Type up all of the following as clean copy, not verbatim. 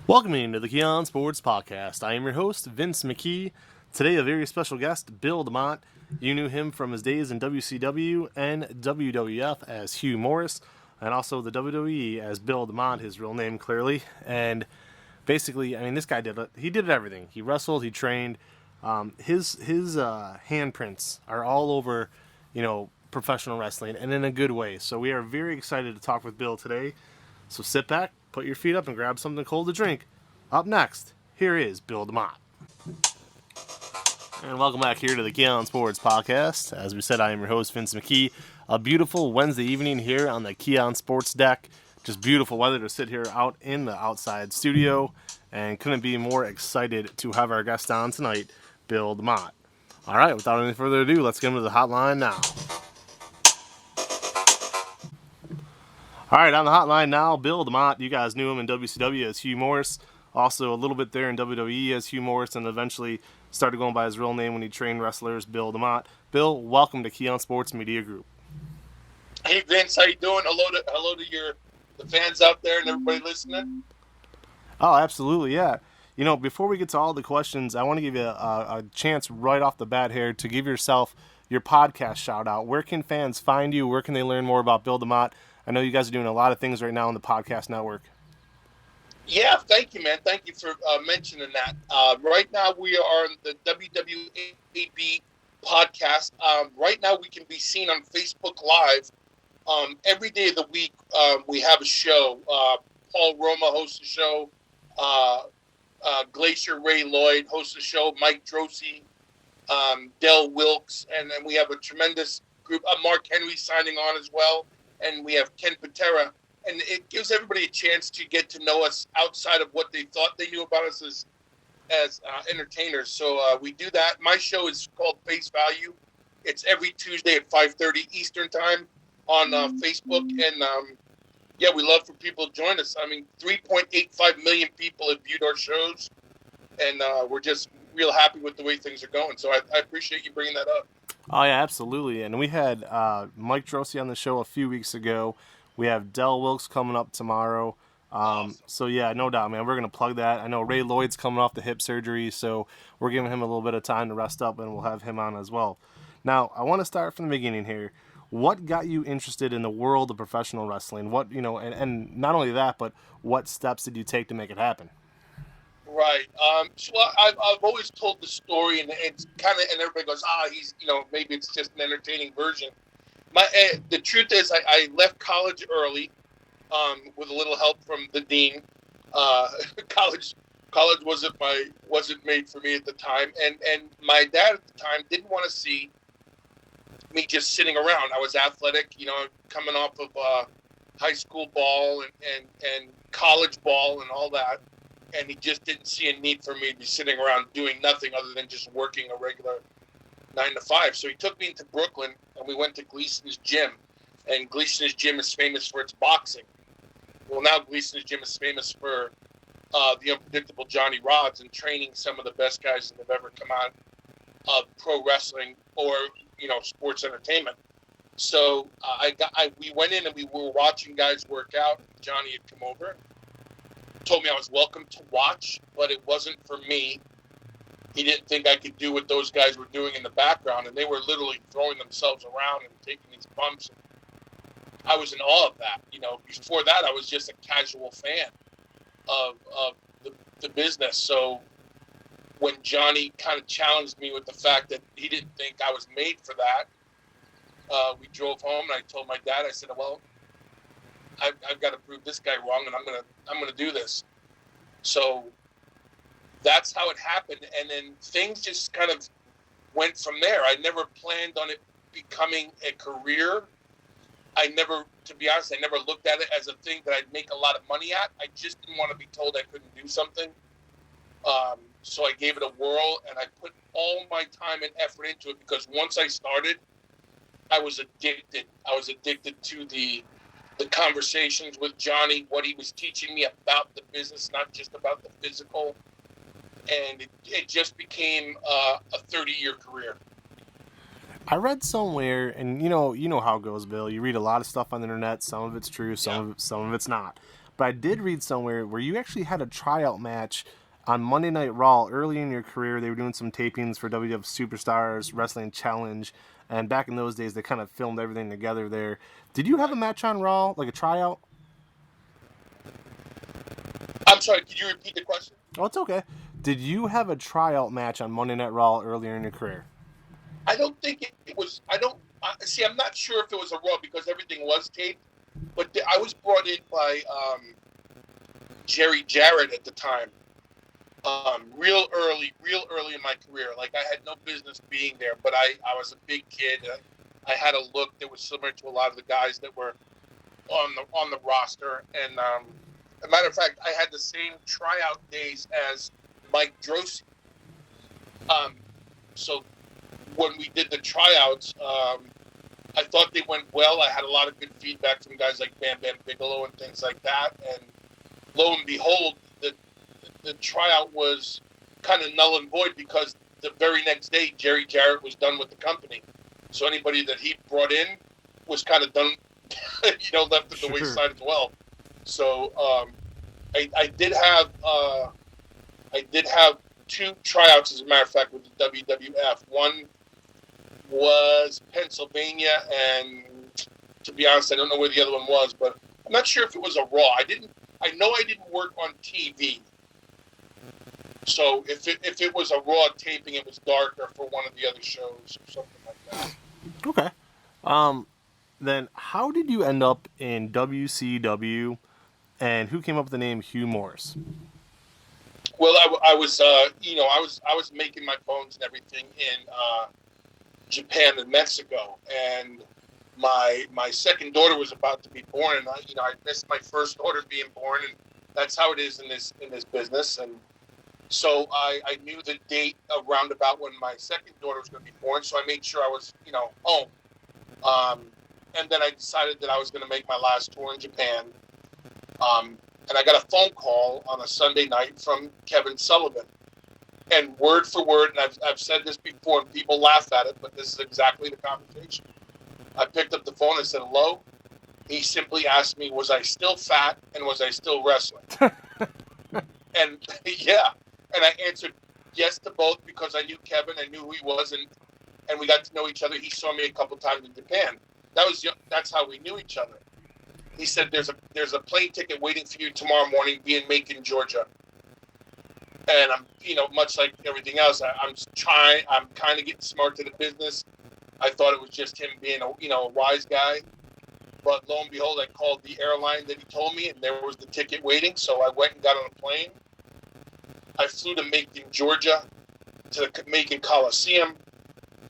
Welcome to the Keon Sports Podcast. I am your host, Vince McKee. Today, a very special guest, Bill Demott. You knew him from his days in WCW and WWF as Hugh Morris, and also the WWE as Bill Demott, his real name clearly. And basically, I mean, this guy did everything. He wrestled, he trained. His handprints are all over, professional wrestling, and in a good way. So we are very excited to talk with Bill today. So sit back, put your feet up, and grab something cold to drink. Up next, here is Bill Demott. And welcome back here to the Keon Sports Podcast. As we said, I am your host, Vince McKee. A beautiful Wednesday evening here on the Keon Sports deck. Just beautiful weather to sit here out in the outside studio. And couldn't be more excited to have our guest on tonight, Bill Demott. All right, without any further ado, let's get into the hotline now. All right, on the hotline now, Bill Demott. You guys knew him in WCW as Hugh Morris. Also a little bit there in WWE as Hugh Morris, and eventually started going by his real name when he trained wrestlers, Bill Demott. Bill, welcome to Keon Sports Media Group. Hey Vince, how you doing? Hello to the fans out there and everybody listening. Oh, absolutely, yeah. Before we get to all the questions, I want to give you a chance right off the bat here to give yourself your podcast shout out. Where can fans find you? Where can they learn more about Bill Demott? I know you guys are doing a lot of things right now on the podcast network. Yeah, thank you, man. Thank you for mentioning that. Right now we are on the WWAB podcast. Right now we can be seen on Facebook Live. Every day of the week we have a show. Paul Roma hosts a show. Glacier Ray Lloyd hosts a show. Mike Drosy, Del Wilkes, and then we have a tremendous group. Mark Henry signing on as well. And we have Ken Patera, and it gives everybody a chance to get to know us outside of what they thought they knew about us as entertainers. So we do that. My show is called Face Value. It's every Tuesday at 5:30 Eastern Time on Facebook, and we love for people to join us. I mean, 3.85 million people have viewed our shows, and we're just real happy with the way things are going. So I appreciate you bringing that up. Oh, yeah, absolutely. And we had Mike Drosy on the show a few weeks ago. We have Del Wilkes coming up tomorrow. Awesome. So, yeah, no doubt, man. We're going to plug that. I know Ray Lloyd's coming off the hip surgery, so we're giving him a little bit of time to rest up, and we'll have him on as well. Now, I want to start from the beginning here. What got you interested in the world of professional wrestling? What, and not only that, but what steps did you take to make it happen? Right. So I've always told the story, and it's kind of, and everybody goes, he's, maybe it's just an entertaining version. The truth is, I left college early, with a little help from the dean. College wasn't made for me at the time, and my dad at the time didn't want to see me just sitting around. I was athletic, coming off of high school ball and college ball and all that. And he just didn't see a need for me to be sitting around doing nothing other than just working a regular 9 to 5. So he took me into Brooklyn, and we went to Gleason's Gym. And Gleason's Gym is famous for its boxing. Well, now Gleason's Gym is famous for the unpredictable Johnny Rodz and training some of the best guys that have ever come out of pro wrestling or, sports entertainment. So we went in and we were watching guys work out. Johnny had come over. Told me I was welcome to watch, but it wasn't for me. He didn't think I could do what those guys were doing in the background, and they were literally throwing themselves around and taking these bumps. I was in awe of that. Before that, I was just a casual fan of the business. So when Johnny kind of challenged me with the fact that he didn't think I was made for that, we drove home, and I told my dad, I said, well, I've got to prove this guy wrong, and I'm gonna do this. So that's how it happened, and then things just kind of went from there. I never planned on it becoming a career. To be honest, I never looked at it as a thing that I'd make a lot of money at. I just didn't want to be told I couldn't do something. So I gave it a whirl, and I put all my time and effort into it because once I started, I was addicted. I was addicted to the conversations with Johnny, what he was teaching me about the business, not just about the physical. And it just became a 30-year career. I read somewhere, and you know how it goes, Bill. You read a lot of stuff on the internet. Some of it's true, some of it's not. but I did read somewhere where you actually had a tryout match on Monday Night Raw early in your career. They were doing some tapings for WWF Superstars Wrestling Challenge, and back in those days, they kind of filmed everything together there. Did you have a match on Raw, like a tryout? I'm sorry, could you repeat the question? Oh, it's okay. Did you have a tryout match on Monday Night Raw earlier in your career? I don't think it was. See, I'm not sure if it was a Raw because everything was taped. But I was brought in by Jerry Jarrett at the time, real early in my career. Like, I had no business being there, but I was a big kid. I had a look that was similar to a lot of the guys that were on the roster. And as a matter of fact, I had the same tryout days as Mike Drosy. So when we did the tryouts, I thought they went well. I had a lot of good feedback from guys like Bam Bam Bigelow and things like that. And lo and behold, the tryout was kind of null and void because the very next day, Jerry Jarrett was done with the company. So anybody that he brought in was kind of done, left at the wayside as well. So I did have two tryouts, as a matter of fact, with the WWF. One was Pennsylvania, and to be honest, I don't know where the other one was, but I'm not sure if it was a Raw. I know I didn't work on TV. So if it was a Raw taping, it was darker for one of the other shows or something like that. Okay. Then how did you end up in WCW, and who came up with the name Hugh Morris? Well, I was making my bones and everything in Japan and Mexico, and my second daughter was about to be born, and I missed my first daughter being born, and that's how it is in this business. And so I knew the date around about when my second daughter was going to be born, so I made sure I was home. And then I decided that I was going to make my last tour in Japan. And I got a phone call on a Sunday night from Kevin Sullivan. And word for word, and I've said this before, and people laugh at it, but this is exactly the conversation. I picked up the phone and said, hello. He simply asked me, was I still fat and was I still wrestling? And yeah. And I answered yes to both because I knew Kevin, I knew who he was, and we got to know each other. He saw me a couple times in Japan. That's how we knew each other. He said, there's a plane ticket waiting for you tomorrow morning, be in Macon, Georgia. And I'm, much like everything else, I'm kind of getting smart to the business. I thought it was just him being a wise guy. But lo and behold, I called the airline that he told me, and there was the ticket waiting. So I went and got on a plane. I flew to Macon, Georgia, to the Macon Coliseum.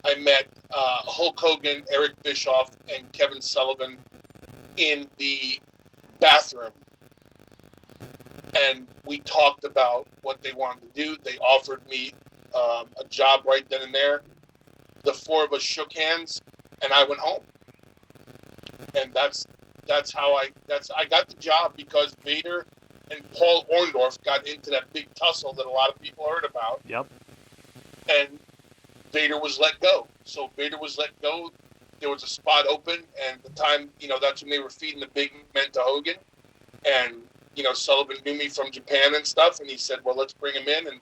I met Hulk Hogan, Eric Bischoff, and Kevin Sullivan in the bathroom. And we talked about what they wanted to do. They offered me a job right then and there. The four of us shook hands, and I went home. And that's how I got the job, because Vader and Paul Orndorff got into that big tussle that a lot of people heard about. Yep. And Vader was let go. So Vader was let go. There was a spot open, and at the time, that's when they were feeding the big men to Hogan. And, Sullivan knew me from Japan and stuff, and he said, well, let's bring him in, and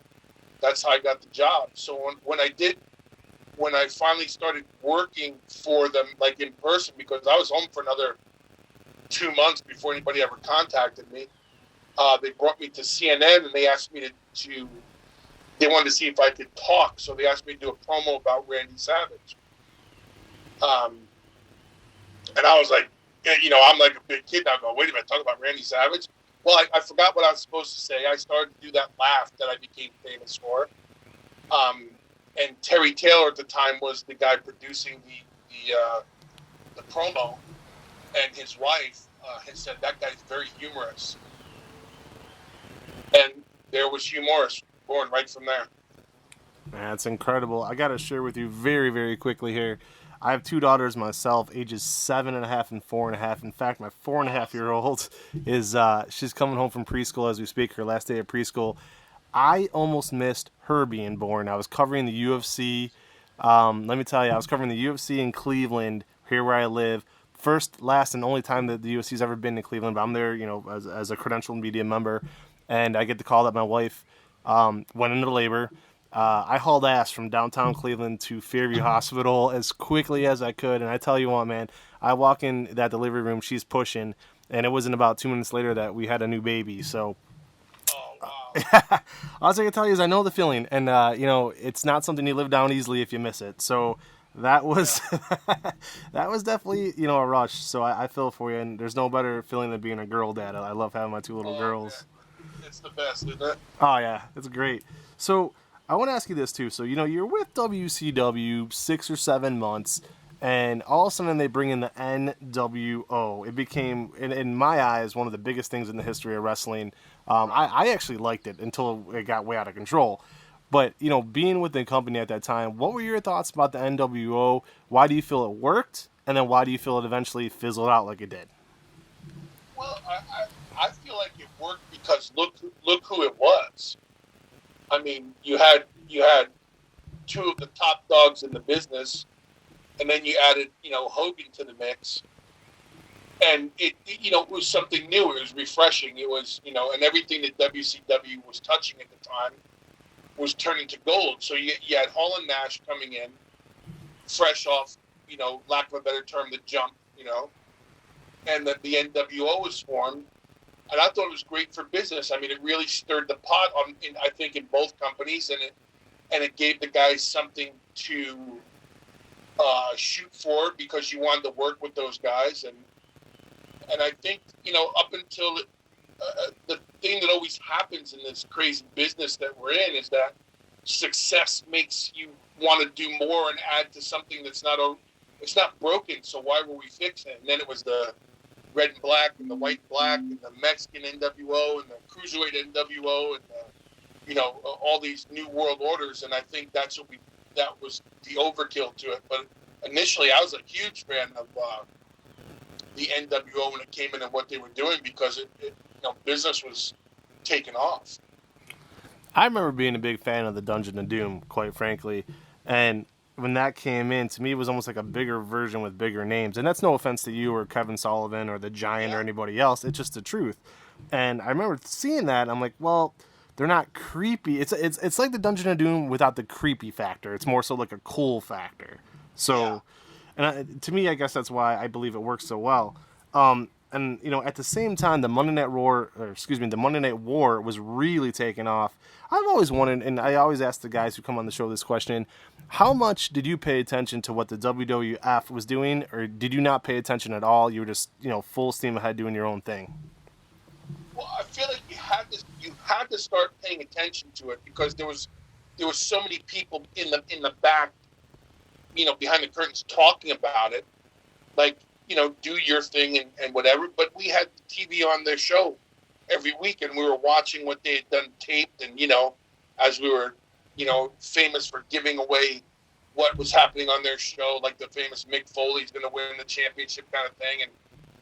that's how I got the job. So when I finally started working for them, like in person, because I was home for another 2 months before anybody ever contacted me, they brought me to CNN, and they asked me they wanted to see if I could talk, so they asked me to do a promo about Randy Savage. And I was like, I'm like a big kid now going, wait a minute, talk about Randy Savage? Well, I forgot what I was supposed to say. I started to do that laugh that I became famous for. And Terry Taylor at the time was the guy producing the promo, and his wife had said, that guy's very humorous. And there was Hugh Morris born right from there. That's incredible. I got to share with you very, very quickly here. I have two daughters myself, ages 7.5 and 4.5. In fact, my 4.5-year-old is she's coming home from preschool as we speak, her last day of preschool. I almost missed her being born. I was covering the UFC. Let me tell you, I was covering the UFC in Cleveland, here where I live. first, last, and only time that the UFC's ever been to Cleveland. But I'm there, as a credentialed media member, and I get the call that my wife went into labor. I hauled ass from downtown Cleveland to Fairview Hospital as quickly as I could, and I tell you what, man, I walk in that delivery room, she's pushing, and it wasn't about 2 minutes later that we had a new baby. So, all I can tell you is I know the feeling, and it's not something you live down easily if you miss it. So that was that was definitely a rush. So I feel for you, and there's no better feeling than being a girl dad. I love having my two little girls. Yeah. It's the best, isn't it? Oh yeah, it's great. So I want to ask you this too. So you're with WCW 6 or 7 months, and all of a sudden they bring in the NWO. It became, in my eyes, one of the biggest things in the history of wrestling. I actually liked it until it got way out of control. But, being with the company at that time, what were your thoughts about the NWO? Why do you feel it worked? And then why do you feel it eventually fizzled out like it did? Well, I feel like it worked because look who it was. I mean, you had two of the top dogs in the business, and then you added, Hogan to the mix. And it was something new. It was refreshing. It was, and everything that WCW was touching at the time was turning to gold. So you had Hall and Nash coming in, fresh off, lack of a better term, the jump, and then the NWO was formed. And I thought it was great for business. I mean, it really stirred the pot I think in both companies, and it gave the guys something to shoot for because you wanted to work with those guys. And I think, up until the thing that always happens in this crazy business that we're in is that success makes you want to do more and add to something it's not broken. So why were we fixing it? And then it was the red and black and the white and black and the Mexican NWO and the cruiserweight NWO and all these new world orders. And I think that was the overkill to it. But initially, I was a huge fan of the NWO when it came in and what they were doing because business was taking off. I remember being a big fan of the Dungeon of Doom, quite frankly, and when that came in, to me, it was almost like a bigger version with bigger names. And that's no offense to you or Kevin Sullivan or the Giant or anybody else. It's just the truth. And I remember seeing that. I'm like, well, they're not creepy. It's like the Dungeon of Doom without the creepy factor. It's more so like a cool factor. So, and to me, I guess that's why I believe it works so well. And at the same time, the Monday Night War was really taking off. I've always wanted, and I always ask the guys who come on the show this question: how much did you pay attention to what the WWF was doing, or did you not pay attention at all? You were just, full steam ahead doing your own thing. Well, I feel like you had to start paying attention to it because there was so many people in the back, behind the curtains talking about it, like, do your thing and whatever. But we had TV on their show every week, and we were watching what they had done taped, and as we were famous for giving away what was happening on their show, like the famous Mick Foley's going to win the championship kind of thing, and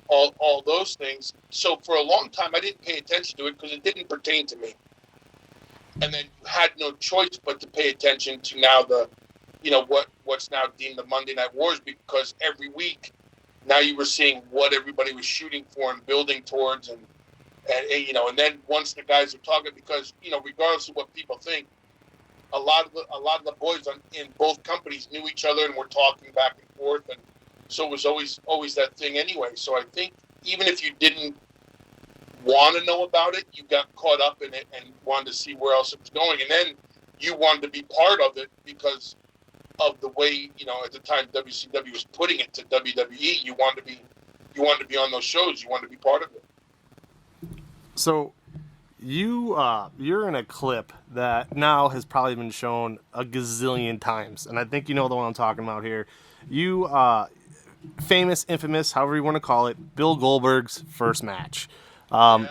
all those things. So for a long time, I didn't pay attention to it because it didn't pertain to me. And then you had no choice but to pay attention to now what's now deemed the Monday Night Wars, because every week now you were seeing what everybody was shooting for and building towards, and then once the guys are talking, because regardless of what people think, a lot of the boys in both companies knew each other and were talking back and forth, and so it was always that thing anyway. So I think even if you didn't want to know about it, you got caught up in it and wanted to see where else it was going, and then you wanted to be part of it because of the way at the time WCW was putting it to WWE. You wanted to be on those shows. You wanted to be part of it. So you're in a clip that now has probably been shown a gazillion times, and I think you know the one I'm talking about here. You famous, infamous, however you want to call it, Bill Goldberg's first match on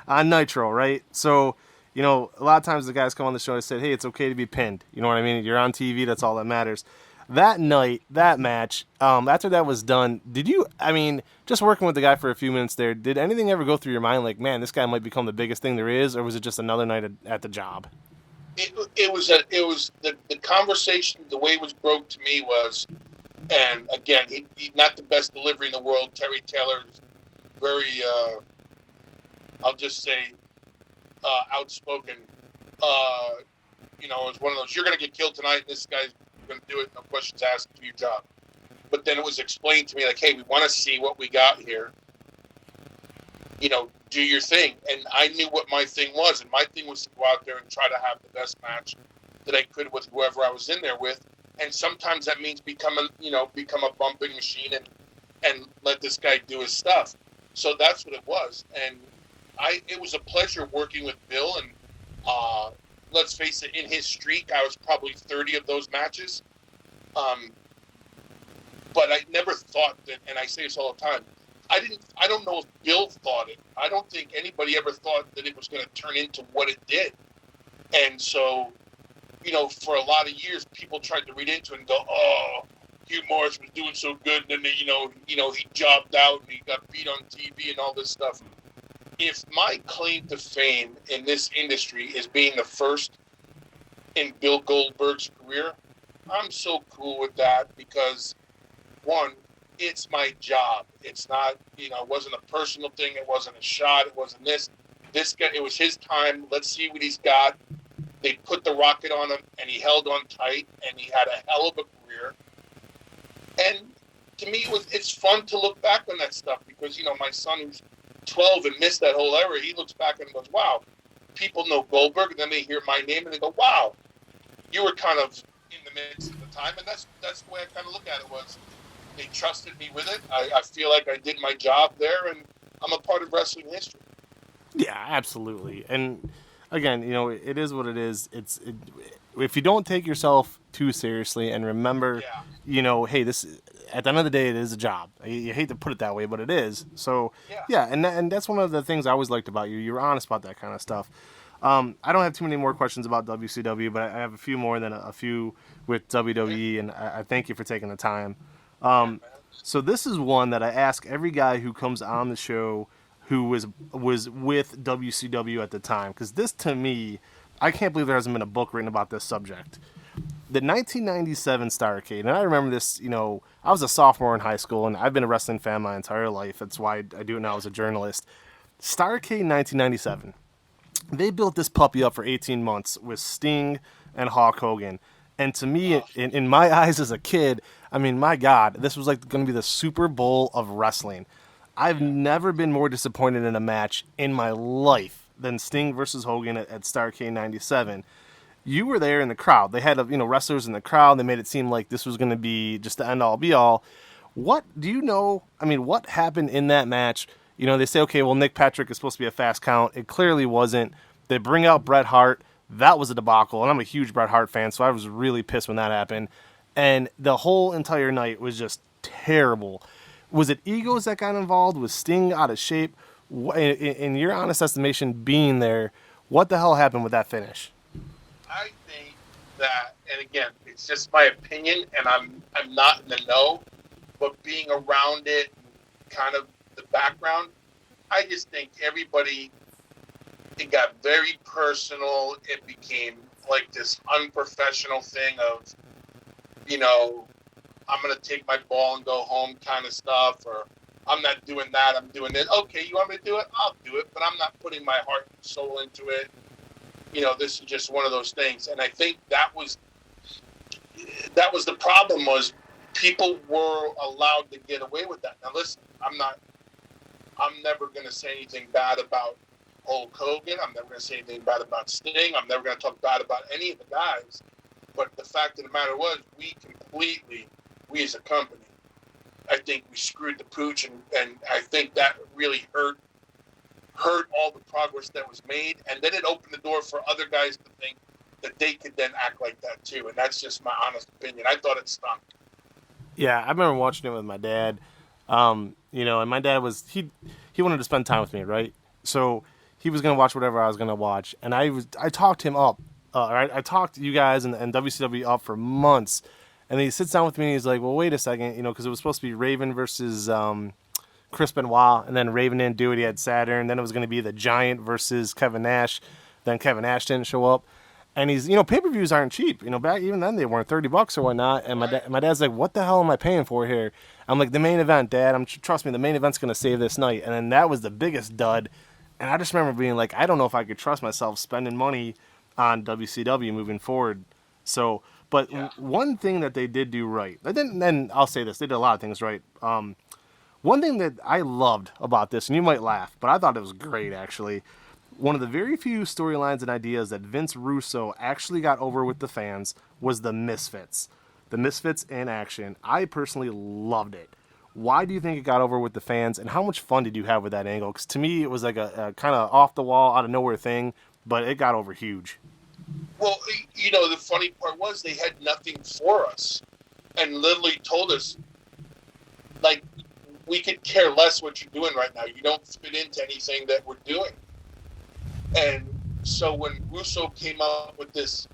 Nitro, right? So a lot of times the guys come on the show and said, hey, it's okay to be pinned. You know what I mean? You're on TV. That's all that matters. That night, that match, after that was done, just working with the guy for a few minutes there, did anything ever go through your mind like, man, this guy might become the biggest thing there is, or was it just another night at the job? It was the conversation, the way it was broke to me was And again, he not the best delivery in the world. Terry Taylor is very, I'll just say, outspoken. It's one of those, you're going to get killed tonight. This guy's going to do it. No questions asked. Do your job. But then it was explained to me like, hey, we want to see what we got here. Do your thing. And I knew what my thing was. And my thing was to go out there and try to have the best match that I could with whoever I was in there with. And sometimes that means become a bumping machine and let this guy do his stuff. So that's what it was. And it was a pleasure working with Bill. And let's face it, in his streak, I was probably 30 of those matches. But I never thought that, and I say this all the time, I don't know if Bill thought it. I don't think anybody ever thought that it was going to turn into what it did. And so, for a lot of years, people tried to read into it and go, oh, Hugh Morris was doing so good, and then, he jobbed out and he got beat on TV and all this stuff. If my claim to fame in this industry is being the first in Bill Goldberg's career, I'm so cool with that because, one, it's my job. It's not, it wasn't a personal thing. It wasn't a shot. It wasn't this. This guy, it was his time. Let's see what he's got. They put the rocket on him, and he held on tight, and he had a hell of a career. And to me, it's fun to look back on that stuff because, my son who's 12 and missed that whole era, he looks back and goes, wow, people know Goldberg, and then they hear my name, and they go, wow, you were kind of in the midst of the time. And that's the way I kind of look at it was, they trusted me with it. I feel like I did my job there, and I'm a part of wrestling history. Yeah, absolutely. And again, it is what it is. If you don't take yourself too seriously and remember, hey, this at the end of the day, it is a job. You hate to put it that way, but it is. So and that's one of the things I always liked about you. You were honest about that kind of stuff. I don't have too many more questions about WCW, but I have a few more than a few with WWE, and I thank you for taking the time. So this is one that I ask every guy who comes on the show who was with WCW at the time, because this, to me, I can't believe there hasn't been a book written about this subject. The 1997 Starrcade, and I remember this, I was a sophomore in high school, and I've been a wrestling fan my entire life. That's why I do it now as a journalist. Starrcade 1997. They built this puppy up for 18 months with Sting and Hulk Hogan. And to me, in my eyes as a kid, I mean, my God, this was like going to be the Super Bowl of wrestling. I've never been more disappointed in a match in my life than Sting versus Hogan at Starrcade 97. You were there in the crowd. They had wrestlers in the crowd. They made it seem like this was going to be just the end all be all. What do you know? I mean, what happened in that match? They say, okay, well, Nick Patrick is supposed to be a fast count. It clearly wasn't. They bring out Bret Hart. That was a debacle, and I'm a huge Bret Hart fan, so I was really pissed when that happened. And the whole entire night was just terrible. Was it egos that got involved? Was Sting out of shape? In your honest estimation, being there, what the hell happened with that finish? I think that, and again, it's just my opinion, and I'm not in the know, but being around it, kind of the background, I just think everybody, it got very personal. It became like this unprofessional thing of, I'm going to take my ball and go home kind of stuff, or I'm not doing that, I'm doing this. Okay, you want me to do it? I'll do it, but I'm not putting my heart and soul into it. This is just one of those things. And I think that was the problem, was people were allowed to get away with that. Now listen, I'm never going to say anything bad about Hulk Hogan. I'm never going to say anything bad about Sting. I'm never going to talk bad about any of the guys. But the fact of the matter was, we as a company, I think we screwed the pooch, and I think that really hurt all the progress that was made. And then it opened the door for other guys to think that they could then act like that too. And that's just my honest opinion. I thought it stunk. Yeah, I remember watching it with my dad. And my dad he wanted to spend time with me, right? So he was going to watch whatever I was going to watch. And I talked him up. Right? I talked you guys and WCW up for months. And then he sits down with me and he's like, well, wait a second, because it was supposed to be Raven versus Chris Benoit, and then Raven didn't do it. He had Saturn. Then it was going to be the Giant versus Kevin Nash. Then Kevin Nash didn't show up. And he's, pay-per-views aren't cheap. Back even then they weren't $30 or whatnot. And my dad's like, what the hell am I paying for here? I'm like, the main event, Dad. Trust me, the main event's going to save this night. And then that was the biggest dud. And I just remember being like, I don't know if I could trust myself spending money on WCW moving forward. So, but one thing that they did do right, and I'll say this, they did a lot of things right. One thing that I loved about this, and you might laugh, but I thought it was great actually. One of the very few storylines and ideas that Vince Russo actually got over with the fans was the Misfits. The Misfits in action. I personally loved it. Why do you think it got over with the fans, and how much fun did you have with that angle? Because to me, it was like a kind of off-the-wall, out-of-nowhere thing, but it got over huge. Well, the funny part was they had nothing for us and literally told us, like, we could care less what you're doing right now. You don't fit into anything that we're doing. And so when Russo came up with this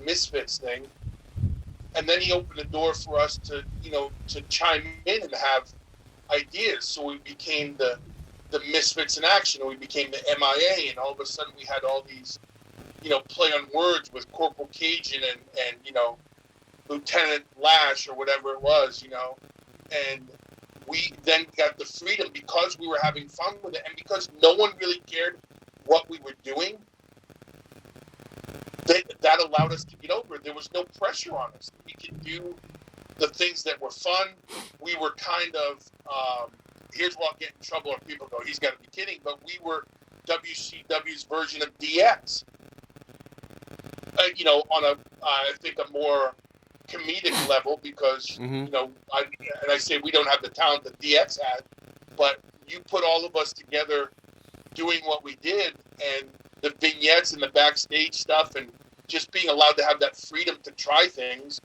Misfits thing, and then he opened the door for us to chime in and have ideas. So we became the Misfits in action, and we became the MIA, and all of a sudden we had all these, play on words with Corporal Cajun and Lieutenant Lash or whatever it was, and we then got the freedom because we were having fun with it, and because no one really cared what we were doing. That allowed us to get over it. There was no pressure on us. We could do the things that were fun. We were kind of, here's where I'll get in trouble, or people go, he's got to be kidding, but we were WCW's version of DX. On I think a more comedic level, because, I say we don't have the talent that DX had, but you put all of us together doing what we did, and the vignettes and the backstage stuff, and just being allowed to have that freedom to try things,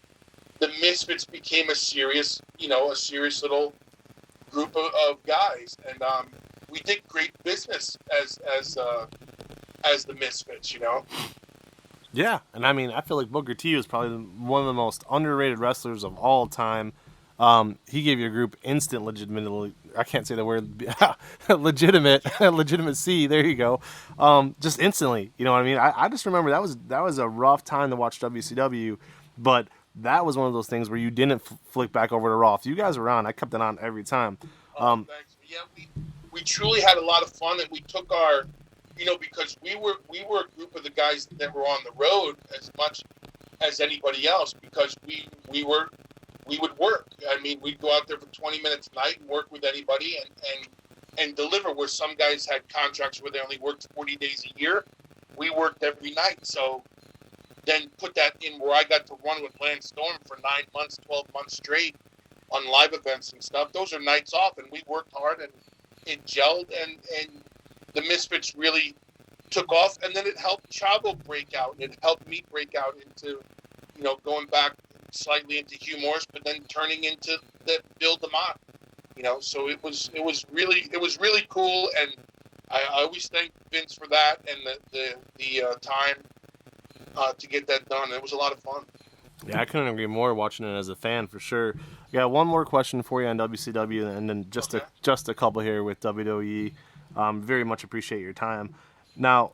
the Misfits became a serious little group of guys, and we did great business as the Misfits, Yeah, and I mean, I feel like Booker T was probably one of the most underrated wrestlers of all time. He gave your group instant legitimacy. I can't say the word. Legitimacy. There you go. Just instantly. You know what I mean? I just remember that was a rough time to watch WCW, but that was one of those things where you didn't flick back over to Raw. If you guys were on, I kept it on every time. Thanks. Yeah, we truly had a lot of fun, and we took our, because we were a group of the guys that were on the road as much as anybody else, because we would work. I mean, we'd go out there for 20 minutes a night and work with anybody and deliver, where some guys had contracts where they only worked 40 days a year. We worked every night. So then put that in where I got to run with Lance Storm for 9 months, 12 months straight on live events and stuff. Those are nights off, and we worked hard, and it gelled, and the Misfits really took off. And then it helped Chavo break out. It helped me break out into, going back slightly into Hugh Morris, but then turning into the Bill Demott. So it was really cool, and I always thank Vince for that and the time to get that done. It was a lot of fun. Yeah, I couldn't agree more watching it as a fan, for sure. I got one more question for you on WCW, and then just a couple here with WWE. Very much appreciate your time. Now,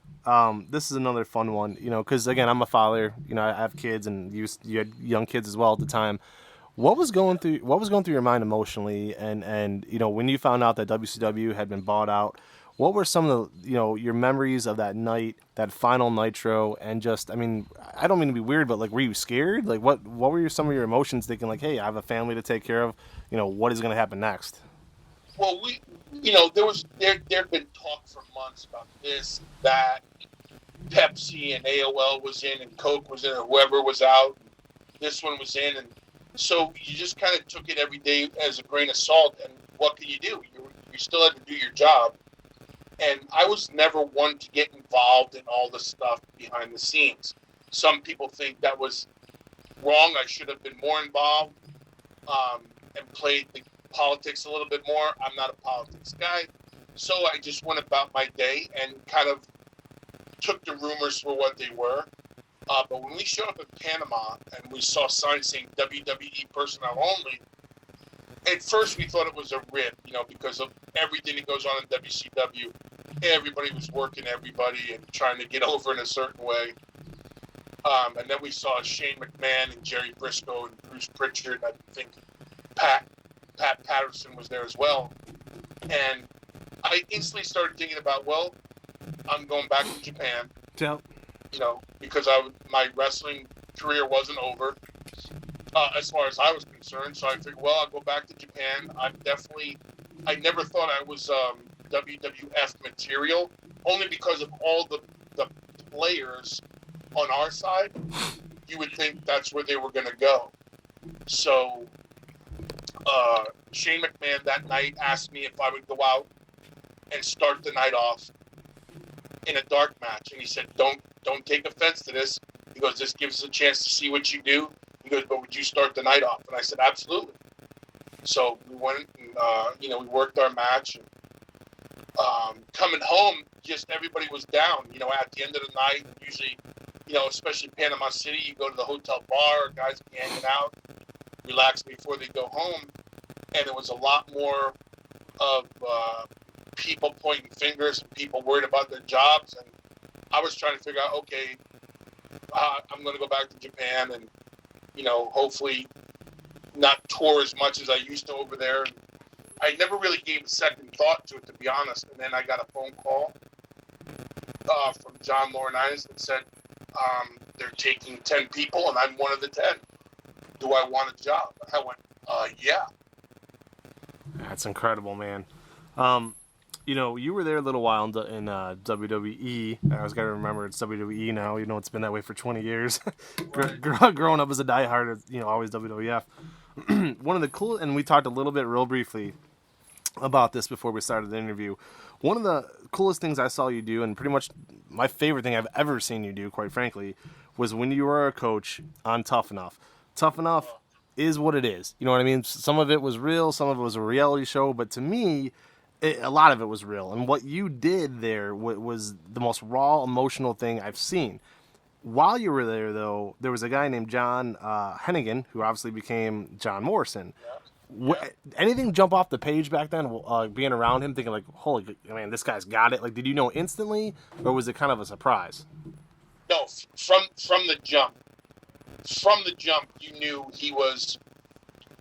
this is another fun one, because again, I'm a father. I have kids, and you had young kids as well at the time. What was going through your mind emotionally, and when you found out that WCW had been bought out? What were some of the your memories of that night, that final Nitro, and just, I mean, I don't mean to be weird, but like, were you scared? Like, what were some of your emotions, thinking like, hey, I have a family to take care of. What is going to happen next? Well, there'd been talk for months about this, that, Pepsi and AOL was in, and Coke was in, or whoever was out. This one was in, and so you just kind of took it every day as a grain of salt. And what can you do? You still had to do your job. And I was never one to get involved in all the stuff behind the scenes. Some people think that was wrong. I should have been more involved and played the politics a little bit more. I'm not a politics guy. So I just went about my day and kind of took the rumors for what they were. But when we showed up in Panama and we saw signs saying WWE personnel only, at first we thought it was a rip, because of everything that goes on in WCW. Everybody was working everybody and trying to get over in a certain way. And then we saw Shane McMahon and Jerry Briscoe and Bruce Pritchard. I think Pat Patterson was there as well. And I instantly started thinking about, well, I'm going back to Japan. Yep. Because my wrestling career wasn't over as far as I was concerned. So I figured, well, I'll go back to Japan. I never thought I was WWF material, only because of all the players on our side. You would think that's where they were going to go. So Shane McMahon that night asked me if I would go out and start the night off in a dark match. And he said, don't take offense to this. He goes, this gives us a chance to see what you do. He goes, but would you start the night off? And I said, absolutely. So we went and, we worked our match. And, coming home, just everybody was down. At the end of the night, usually, especially Panama City, you go to the hotel bar, guys be hanging out, relax before they go home. And there was a lot more of people pointing fingers and people worried about their jobs. And I was trying to figure out, okay, I'm going to go back to Japan and, hopefully not tour as much as I used to over there. And I never really gave a second thought to it, to be honest. And then I got a phone call from John Laurinaitis that said, they're taking 10 people and I'm one of the 10. Do I want a job? I went, yeah. That's incredible, man. You were there a little while in WWE. I always got to remember it's WWE now. It's been that way for 20 years. Right. Growing up as a diehard, always WWF. One of the cool, and we talked a little bit real briefly about this before we started the interview. One of the coolest things I saw you do, and pretty much my favorite thing I've ever seen you do, quite frankly, was when you were a coach on Tough Enough. Tough Enough is what it is. You know what I mean? Some of it was real, some of it was a reality show, but to me, a lot of it was real. And what you did there was the most raw, emotional thing I've seen. While you were there, though, there was a guy named John Hennigan, who obviously became John Morrison. Yeah. Anything jump off the page back then, being around him, thinking like, holy man, this guy's got it? Like, did you know instantly, or was it kind of a surprise? No, from the jump. From the jump, you knew he was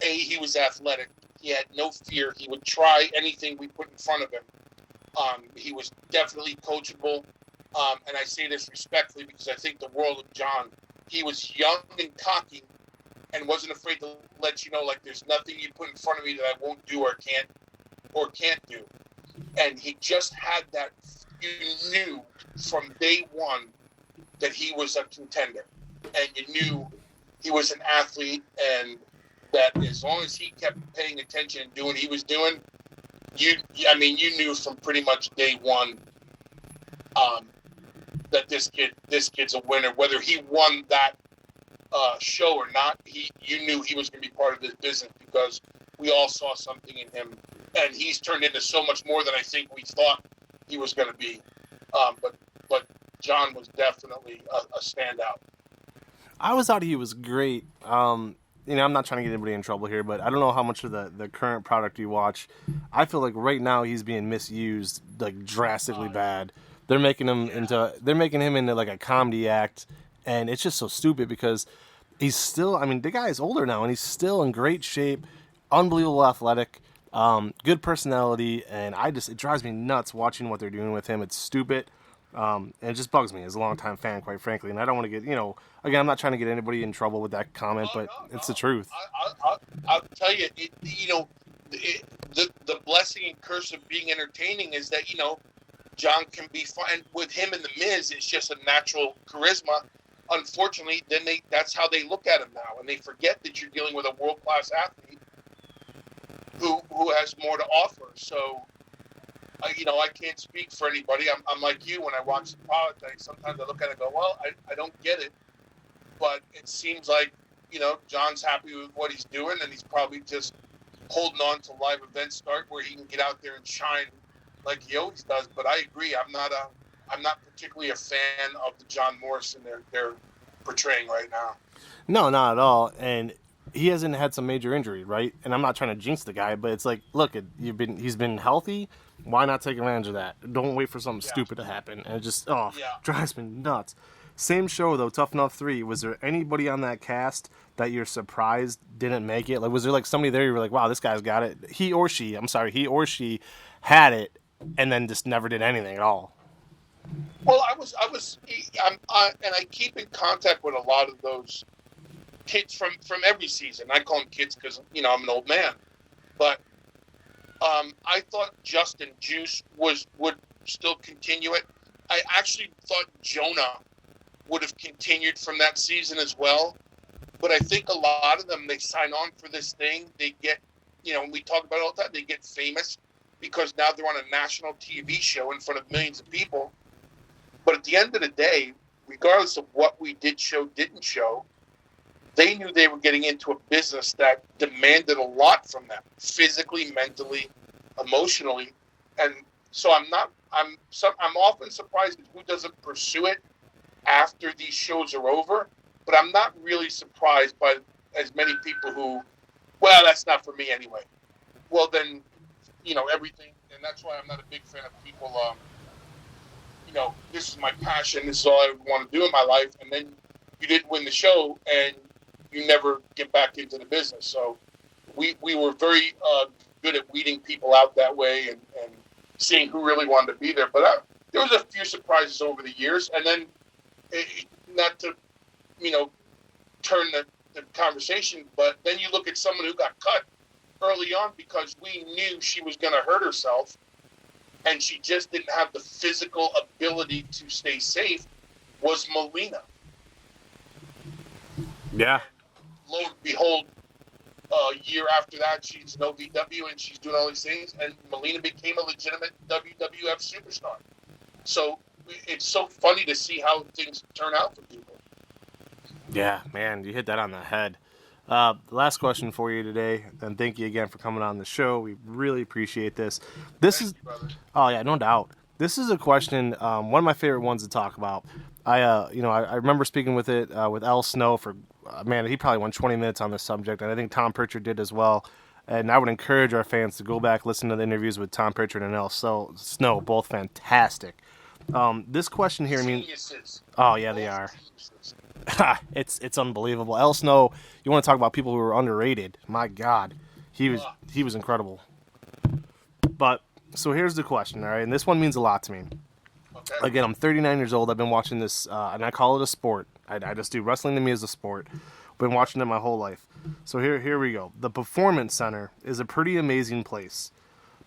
athletic. He had no fear. He would try anything we put in front of him. He was definitely coachable. And I say this respectfully because I think the world of John. He was young and cocky and wasn't afraid to let you know, like, there's nothing you put in front of me that I won't do or can't do. And he just had that. You knew from day one that he was a contender. And you knew he was an athlete, and that as long as he kept paying attention and doing what he was doing, you knew from pretty much day one that this kid's a winner. Whether he won that show or not, you knew he was going to be part of this business because we all saw something in him, and he's turned into so much more than I think we thought he was going to be. But John was definitely a standout. I always thought he was great. I'm not trying to get anybody in trouble here, but I don't know how much of the current product you watch. I feel like right now he's being misused like drastically bad. They're making him into like a comedy act, and it's just so stupid because he's still. I mean, the guy is older now, and he's still in great shape, unbelievable athletic, good personality, and it drives me nuts watching what they're doing with him. It's stupid. And it just bugs me as a longtime fan, quite frankly. And I don't want to get, again, I'm not trying to get anybody in trouble with that comment, but it's the truth. I'll tell you, the blessing and curse of being entertaining is that, John can be fun. And with him and The Miz, it's just a natural charisma. Unfortunately, that's how they look at him now. And they forget that you're dealing with a world-class athlete who has more to offer. So, I can't speak for anybody. I'm like you when I watch the politics. Sometimes I look at it and go, well, I don't get it. But it seems like, John's happy with what he's doing, and he's probably just holding on to live event start where he can get out there and shine like he always does. But I agree. I'm not particularly a fan of the John Morrison they're portraying right now. No, not at all. And he hasn't had some major injury, right? And I'm not trying to jinx the guy, but it's like, look, he's been healthy. Why not take advantage of that? Don't wait for something stupid to happen. And it just drives me nuts. Same show though, Tough Enough 3. Was there anybody on that cast that you're surprised didn't make it? Like, was there like somebody there you were like, wow, this guy's got it? He or she had it, and then just never did anything at all. Well, and I keep in contact with a lot of those kids from every season. I call them kids because I'm an old man, but I thought Justin Juice would still continue it. I actually thought Jonah would have continued from that season as well. But I think a lot of them, they sign on for this thing. They get, we talk about it all the time, they get famous because now they're on a national TV show in front of millions of people. But at the end of the day, regardless of what we didn't show, they knew they were getting into a business that demanded a lot from them, physically, mentally, emotionally. And so I'm often surprised at who doesn't pursue it after these shows are over, but I'm not really surprised by as many people who, well, that's not for me anyway. Well, then, everything, and that's why I'm not a big fan of people, this is my passion, this is all I want to do in my life, and then you didn't win the show, and you never get back into the business. So we were very good at weeding people out that way and seeing who really wanted to be there. But there was a few surprises over the years, and then not to, turn the conversation, but then you look at someone who got cut early on because we knew she was going to hurt herself, and she just didn't have the physical ability to stay safe, was Melina. Yeah. Lo and behold, a year after that, she's an OVW and she's doing all these things, and Melina became a legitimate WWF superstar. So it's so funny to see how things turn out for people. Yeah, man, you hit that on the head. Last question for you today, and thank you again for coming on the show. We really appreciate this. Thank you, brother. Oh yeah, no doubt. This is a question, one of my favorite ones to talk about. I remember speaking with Al Snow for, he probably went 20 minutes on this subject, and I think Tom Pritchard did as well. And I would encourage our fans to go back, listen to the interviews with Tom Pritchard and Al Snow, both fantastic. This question here, oh yeah, they are. It's unbelievable. Al Snow, you want to talk about people who are underrated? My God, he was incredible. But so here's the question, all right, and this one means a lot to me. Okay. Again, I'm 39 years old. I've been watching this, and I call it a sport. I just do wrestling to me as a sport. Been watching it my whole life. So here we go. The Performance Center is a pretty amazing place,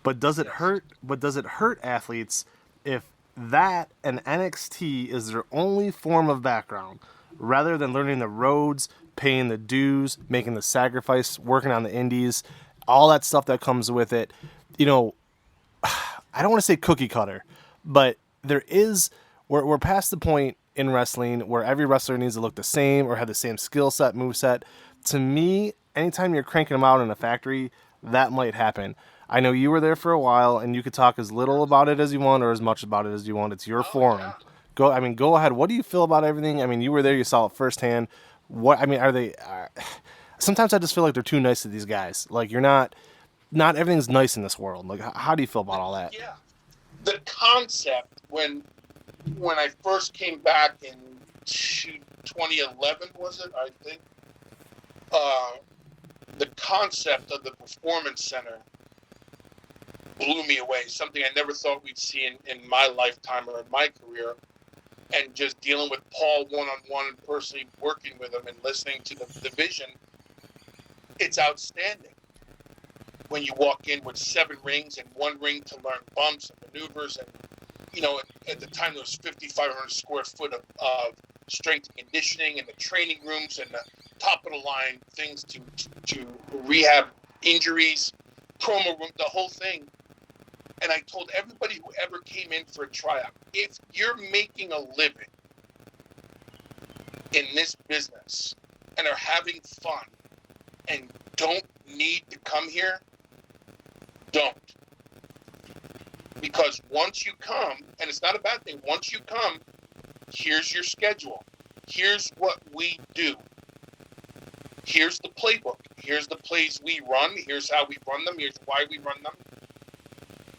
but does it hurt? But does it hurt athletes if that and NXT is their only form of background, rather than learning the Rhodes, paying the dues, making the sacrifice, working on the indies, all that stuff that comes with it? I don't want to say cookie cutter, but we're past the point in wrestling where every wrestler needs to look the same or have the same skill set, move set. To me, anytime you're cranking them out in a factory, that might happen. I know you were there for a while, and you could talk as little about it as you want or as much about it as you want. It's your forum. Yeah. Go ahead. What do you feel about everything? You were there, you saw it firsthand. Are they? Sometimes I just feel like they're too nice to these guys. Like, you're not everything's nice in this world. Like, how do you feel about all that? Yeah. The concept when I first came back in 2011, was it? I think the concept of the Performance Center blew me away. Something I never thought we'd see in my lifetime or in my career. And just dealing with Paul one-on-one and personally working with him and listening to the vision, it's outstanding. When you walk in with 7 rings and 1 ring to learn bumps and maneuvers, and at the time there was 5,500 square foot of strength and conditioning, and the training rooms and the top of the line things to rehab injuries, promo room, the whole thing. And I told everybody who ever came in for a tryout, if you're making a living in this business and are having fun and don't need to come here, don't. Because once you come, and it's not a bad thing, once you come, here's your schedule. Here's what we do. Here's the playbook. Here's the plays we run. Here's how we run them. Here's why we run them.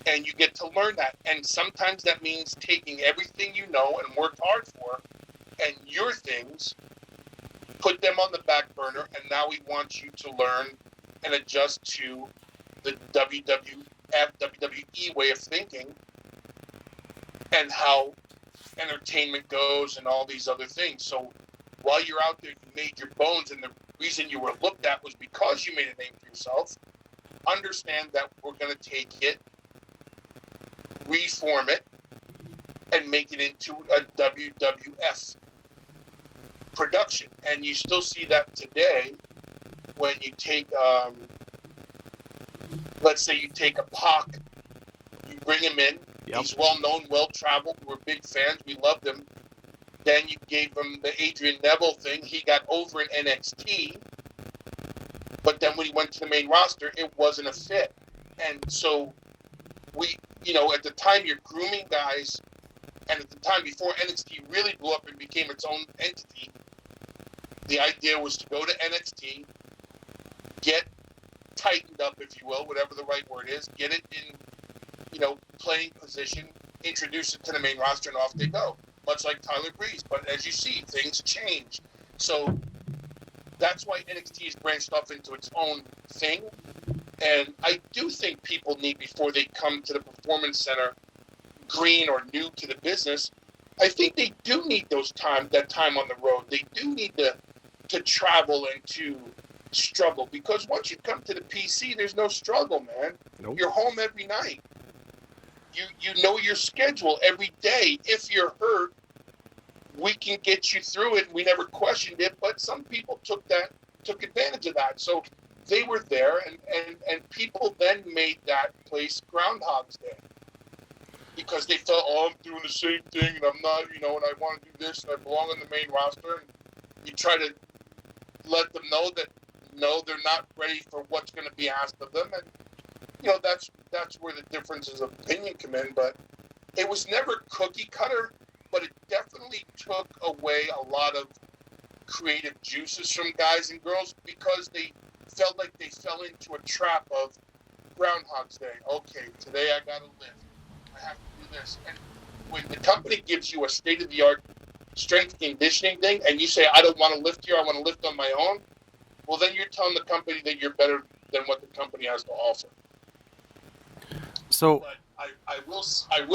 And you get to learn that. And sometimes that means taking everything you know and worked hard for and your things, put them on the back burner, and now we want you to learn and adjust to the WWE way of thinking and how entertainment goes and all these other things. So while you're out there, you made your bones, and the reason you were looked at was because you made a name for yourself. Understand that we're going to take it, reform it, and make it into a WWF production. And you still see that today when you take, let's say you take a Pac, you bring him in, he's well-known, well-traveled, we're big fans, we loved him. Then you gave him the Adrian Neville thing, he got over in NXT, but then when he went to the main roster, it wasn't a fit. And so at the time you're grooming guys, and at the time before NXT really blew up and became its own entity, the idea was to go to NXT, get tightened up, if you will, whatever the right word is, get it in, playing position, introduce it to the main roster, and off they go. Much like Tyler Breeze. But as you see, things change. So that's why NXT has branched off into its own thing. And I do think people need, before they come to the Performance Center, green or new to the business, I think they do need that time on the road. They do need to travel and to struggle, because once you come to the PC, there's no struggle, man. Nope. You're home every night. You know your schedule every day. If you're hurt, we can get you through it. We never questioned it, but some people took advantage of that. So they were there, and people then made that place Groundhog's Day, because they felt, I'm doing the same thing, and I'm not, and I want to do this, and I belong on the main roster. And you try to let them know that, no, they're not ready for what's going to be asked of them. And, that's where the differences of opinion come in. But it was never cookie cutter, but it definitely took away a lot of creative juices from guys and girls, because they felt like they fell into a trap of Groundhog's Day. Okay, today I got to lift. I have to do this. And when the company gives you a state-of-the-art strength conditioning thing, and you say, I don't want to lift here, I want to lift on my own, well, then you're telling the company that you're better than what the company has to offer. So, but I will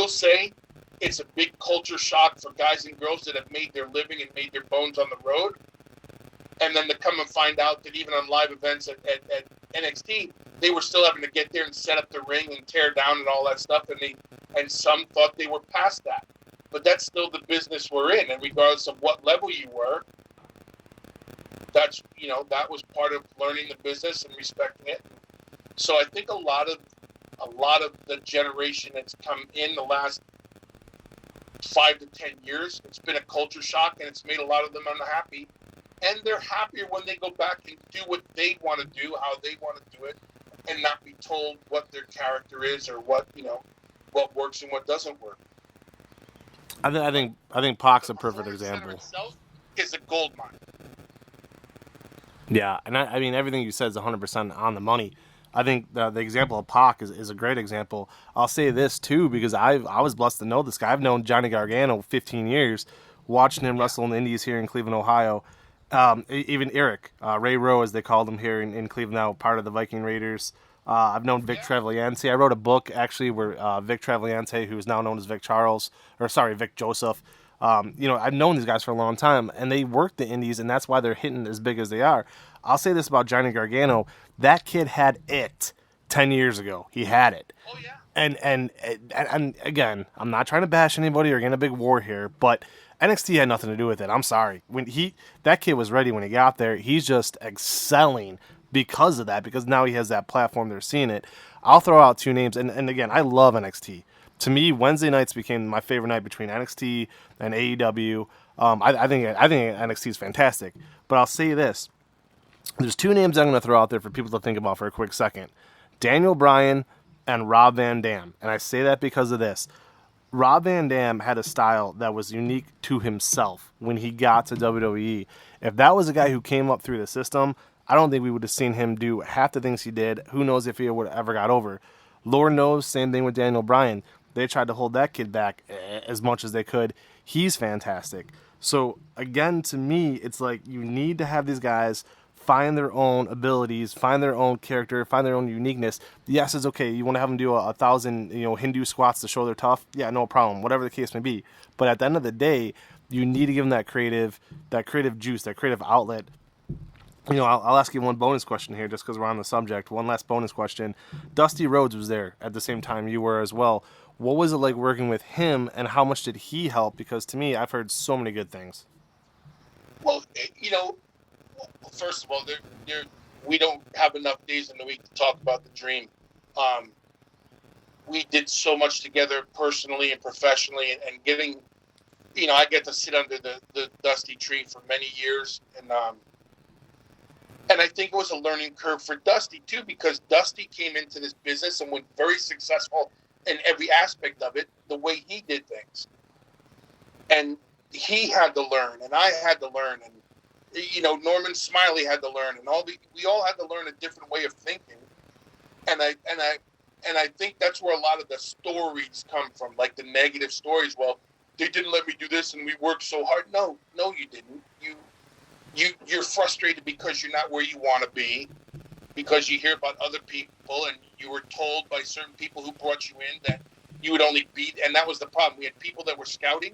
say it's a big culture shock for guys and girls that have made their living and made their bones on the road, and then to come and find out that even on live events at NXT, they were still having to get there and set up the ring and tear down and all that stuff, and some thought they were past that. But that's still the business we're in, and regardless of what level you were, that was part of learning the business and respecting it. So I think a lot of the generation that's come in the last 5 to 10 years, it's been a culture shock, and it's made a lot of them unhappy. And they're happier when they go back and do what they want to do, how they want to do it, and not be told what their character is or what works and what doesn't work. I think Pac's a perfect example. Itself is a gold mine. Yeah, and I mean, everything you said is 100% on the money. I think the example of Pac is a great example. I'll say this, too, because I was blessed to know this guy. I've known Johnny Gargano 15 years, watching him wrestle in the Indies here in Cleveland, Ohio. Even Eric, Ray Rowe, as they called him here in Cleveland now, part of the Viking Raiders. I've known Vic Travagliente. I wrote a book, actually, where Vic Travagliente, who is now known as Vic Joseph. I've known these guys for a long time, and they work the Indies, and that's why they're hitting as big as they are. I'll say this about Johnny Gargano. That kid had it 10 years ago. He had it. Oh, yeah. And again, I'm not trying to bash anybody or get in a big war here, but NXT had nothing to do with it. I'm sorry. That kid was ready when he got there. He's just excelling because of that, because now he has that platform. They're seeing it. I'll throw out 2 names, and again, I love NXT. To me, Wednesday nights became my favorite night between NXT and AEW. I think NXT is fantastic. But I'll say this. There's 2 names I'm going to throw out there for people to think about for a quick second. Daniel Bryan and Rob Van Dam. And I say that because of this. Rob Van Dam had a style that was unique to himself when he got to WWE. If that was a guy who came up through the system, I don't think we would have seen him do half the things he did. Who knows if he would have ever got over. Lord knows, same thing with Daniel Bryan. They tried to hold that kid back as much as they could. He's fantastic. So again, to me, it's like you need to have these guys find their own abilities, find their own character, find their own uniqueness. Yes, it's okay. You want to have them do a thousand, Hindu squats to show they're tough. Yeah, no problem. Whatever the case may be. But at the end of the day, you need to give them that creative juice, that creative outlet. I'll ask you one bonus question here, just because we're on the subject. One last bonus question. Dusty Rhodes was there at the same time you were as well. What was it like working with him, and how much did he help? Because to me, I've heard so many good things. Well, first of all, we don't have enough days in the week to talk about the dream. We did so much together personally and professionally, and getting, I get to sit under the Dusty tree for many years, and I think it was a learning curve for Dusty too, because Dusty came into this business and was very successful in every aspect of it, the way he did things, and he had to learn, and I had to learn, and Norman Smiley had to learn, and we all had to learn a different way of thinking. And I think that's where a lot of the stories come from, like the negative stories. Well, they didn't let me do this, and we worked so hard. No, you didn't. You're frustrated because you're not where you want to be, because you hear about other people, and you were told by certain people who brought you in that you would only be, and that was the problem. We had people that were scouting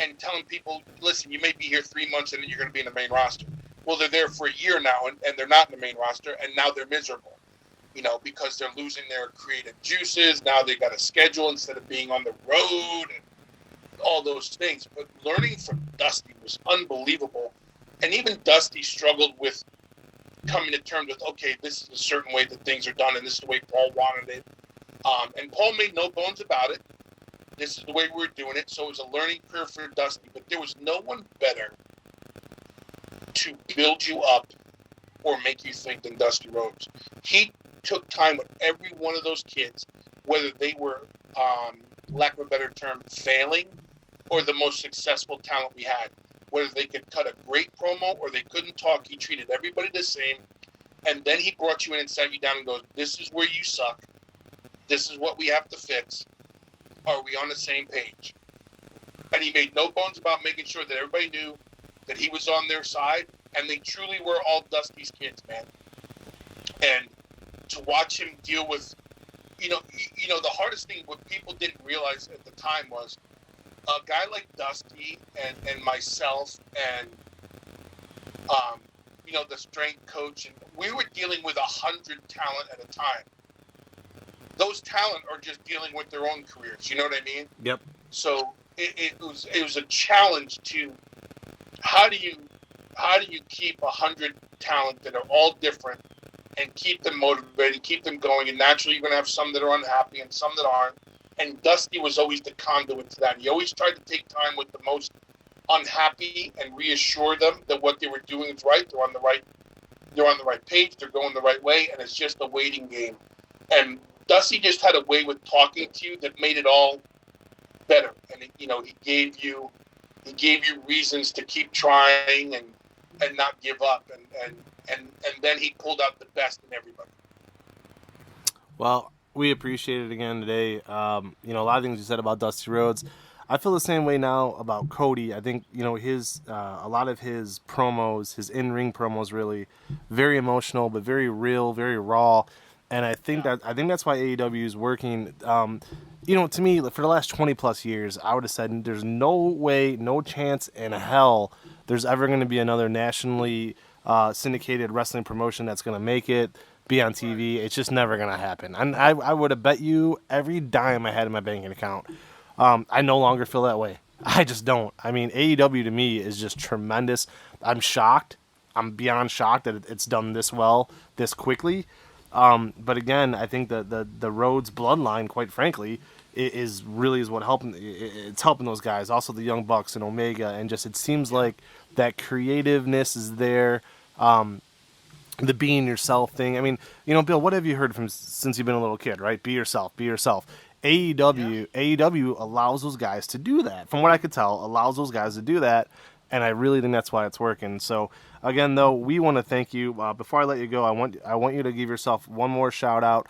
and telling people, listen, you may be here 3 months and then you're going to be in the main roster. Well, they're there for a year now, and they're not in the main roster, and now they're miserable, because they're losing their creative juices. Now they got a schedule instead of being on the road and all those things. But learning from Dusty was unbelievable. And even Dusty struggled with coming to terms with, okay, this is a certain way that things are done, and this is the way Paul wanted it. And Paul made no bones about it. This is the way we're doing it. So it was a learning curve for Dusty. But there was no one better to build you up or make you think than Dusty Rhodes. He took time with every one of those kids, whether they were, lack of a better term, failing, or the most successful talent we had. Whether they could cut a great promo or they couldn't talk, he treated everybody the same. And then he brought you in and sat you down and goes, this is where you suck. This is what we have to fix. Are we on the same page? And he made no bones about making sure that everybody knew that he was on their side, and they truly were all Dusty's kids, man. And to watch him deal with, the hardest thing what people didn't realize at the time was a guy like Dusty and myself and the strength coach, and we were dealing with 100 talent at a time. Those talent are just dealing with their own careers. You know what I mean? Yep. So it was a challenge to how do you keep 100 talent that are all different and keep them motivated, keep them going, and naturally you're going to have some that are unhappy and some that aren't. And Dusty was always the conduit to that. He always tried to take time with the most unhappy and reassure them that what they were doing is right. They're on the right page. They're going the right way, and it's just a waiting game. And Dusty just had a way with talking to you that made it all better. And he gave you reasons to keep trying and not give up. And then he pulled out the best in everybody. Well, we appreciate it again today. A lot of things you said about Dusty Rhodes. I feel the same way now about Cody. I think, his a lot of his promos, his in-ring promos, really very emotional, but very real, very raw. And I think that's why AEW is working. To me, for the last 20 plus years, I would have said there's no way, no chance in hell there's ever going to be another nationally syndicated wrestling promotion that's going to make it, be on TV. It's just never going to happen. And I would have bet you every dime I had in my banking account. I no longer feel that way. I just don't. I mean, AEW to me is just tremendous. I'm shocked. I'm beyond shocked that it's done this well, this quickly. But again, I think the Rhodes bloodline, quite frankly, is what helping. It's helping those guys. Also, the Young Bucks and Omega, and just it seems like that creativeness is there. The being yourself thing. I mean, Bill, what have you heard from since you've been a little kid? Right? Be yourself. Be yourself. AEW allows those guys to do that. From what I could tell, allows those guys to do that. And I really think that's why it's working. So, again, though, we want to thank you. Before I let you go, I want you to give yourself one more shout-out.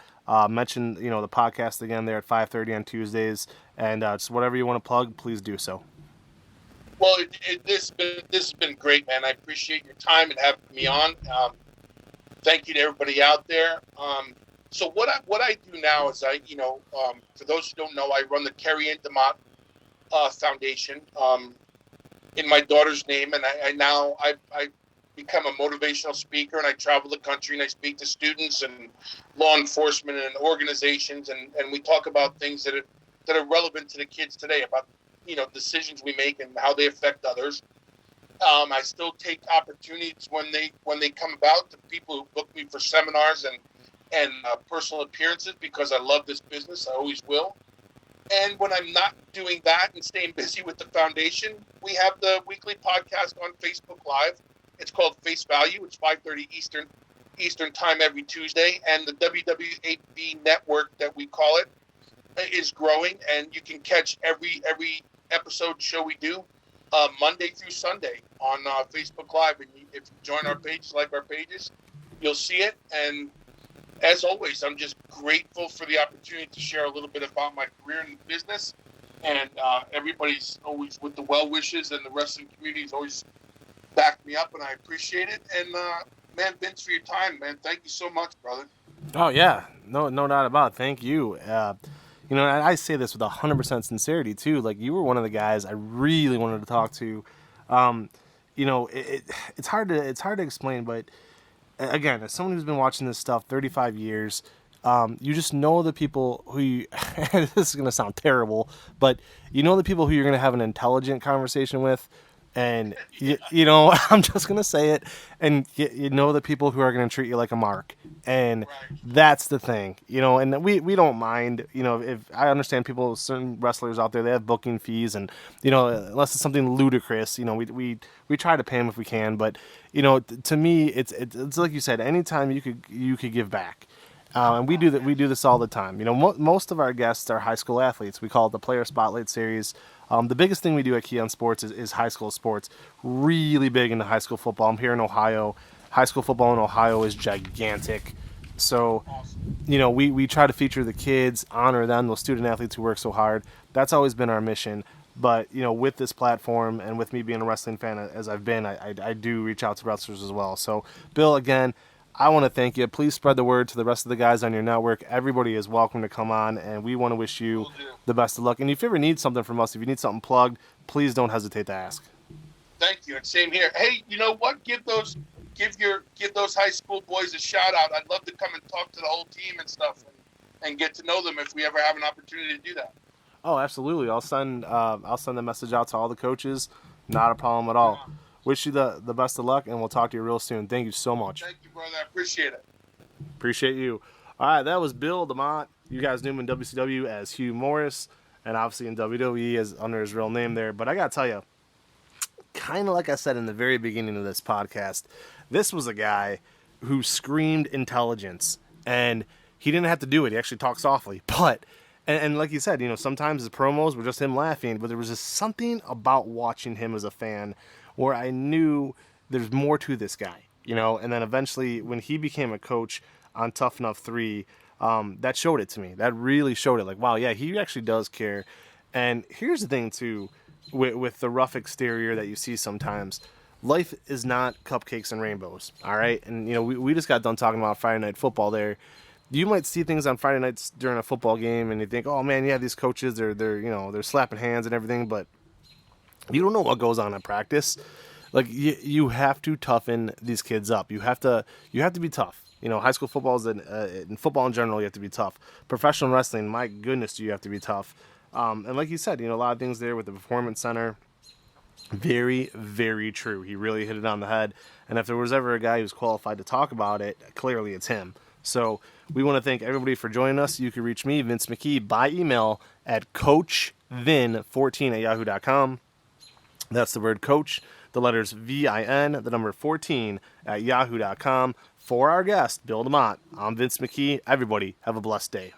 Mention, the podcast again there at 5:30 on Tuesdays. And just whatever you want to plug, please do so. Well, this has been great, man. I appreciate your time and having me on. Thank you to everybody out there. So what I do now is for those who don't know, I run the Carrie and Demott Foundation in my daughter's name, and I become a motivational speaker, and I travel the country and I speak to students and law enforcement and organizations, and we talk about things that are relevant to the kids today, about decisions we make and how they affect others. I still take opportunities when they come about to people who book me for seminars and personal appearances, because I love this business. I always will. And when I'm not doing that and staying busy with the foundation, we have the weekly podcast on Facebook Live. It's called Face Value. It's 5:30 Eastern time every Tuesday, and the WW8B network that we call it is growing, and you can catch every episode show we do Monday through Sunday on Facebook Live. And if you join our page, like our pages, you'll see it. And as always, I'm just grateful for the opportunity to share a little bit about my career in the business. And everybody's always with the well wishes, and the wrestling community's always backed me up, and I appreciate it. And man, Vince, for your time, man, thank you so much, brother. Oh yeah, no doubt about it. Thank you. And I say this with 100% sincerity too. Like, you were one of the guys I really wanted to talk to. It's hard to explain, but again, as someone who's been watching this stuff 35 years, you just know the people who you, this is going to sound terrible, but you know the people who you're going to have an intelligent conversation with. And, I'm just going to say it. And you know the people who are going to treat you like a mark. And that's the thing, and we don't mind, if I understand certain wrestlers out there, they have booking fees, and, unless it's something ludicrous, we try to pay them if we can. But, to me, it's like you said, anytime you could give back. And we do that. We do this all the time. Most of our guests are high school athletes. We call it the Player Spotlight Series. The biggest thing we do at Key on Sports is high school sports. Really big into high school football. I'm here in Ohio. High school football in Ohio is gigantic. So, we try to feature the kids, honor them, those student athletes who work so hard. That's always been our mission. But, with this platform and with me being a wrestling fan as I've been, I do reach out to wrestlers as well. So, Bill, again, I want to thank you. Please spread the word to the rest of the guys on your network. Everybody is welcome to come on, and we want to wish you the best of luck. And if you ever need something from us, if you need something plugged, please don't hesitate to ask. Thank you, and same here. Hey, you know what? Give those high school boys a shout out. I'd love to come and talk to the whole team and stuff, and get to know them if we ever have an opportunity to do that. Oh, absolutely. I'll send the message out to all the coaches. Not a problem at all. Wish you the best of luck, and we'll talk to you real soon. Thank you so much. Thank you, brother. I appreciate it. Appreciate you. All right, that was Bill Demott. You guys knew him in WCW as Hugh Morris, and obviously in WWE as under his real name there. But I got to tell you, kind of like I said in the very beginning of this podcast, this was a guy who screamed intelligence, and he didn't have to do it. He actually talked softly. But, and like you said, sometimes his promos were just him laughing, but there was just something about watching him as a fan where I knew there's more to this guy, and then eventually when he became a coach on Tough Enough 3, that showed it to me. That really showed it. Like, wow, yeah, he actually does care. And here's the thing, too, with the rough exterior that you see sometimes, life is not cupcakes and rainbows, all right? And, we just got done talking about Friday Night Football there. You might see things on Friday nights during a football game, and you think, oh, man, yeah, these coaches, they're slapping hands and everything, but you don't know what goes on at practice. Like, you have to toughen these kids up. You have to be tough. High school football in football in general, you have to be tough. Professional wrestling, my goodness, do you have to be tough. And like you said, a lot of things there with the Performance Center. Very, very true. He really hit it on the head. And if there was ever a guy who's qualified to talk about it, clearly it's him. So we want to thank everybody for joining us. You can reach me, Vince McKee, by email at coachvin14@yahoo.com. That's the word coach, the letters VIN, the number 14 at yahoo.com. For our guest, Bill Demott, I'm Vince McKee. Everybody, have a blessed day.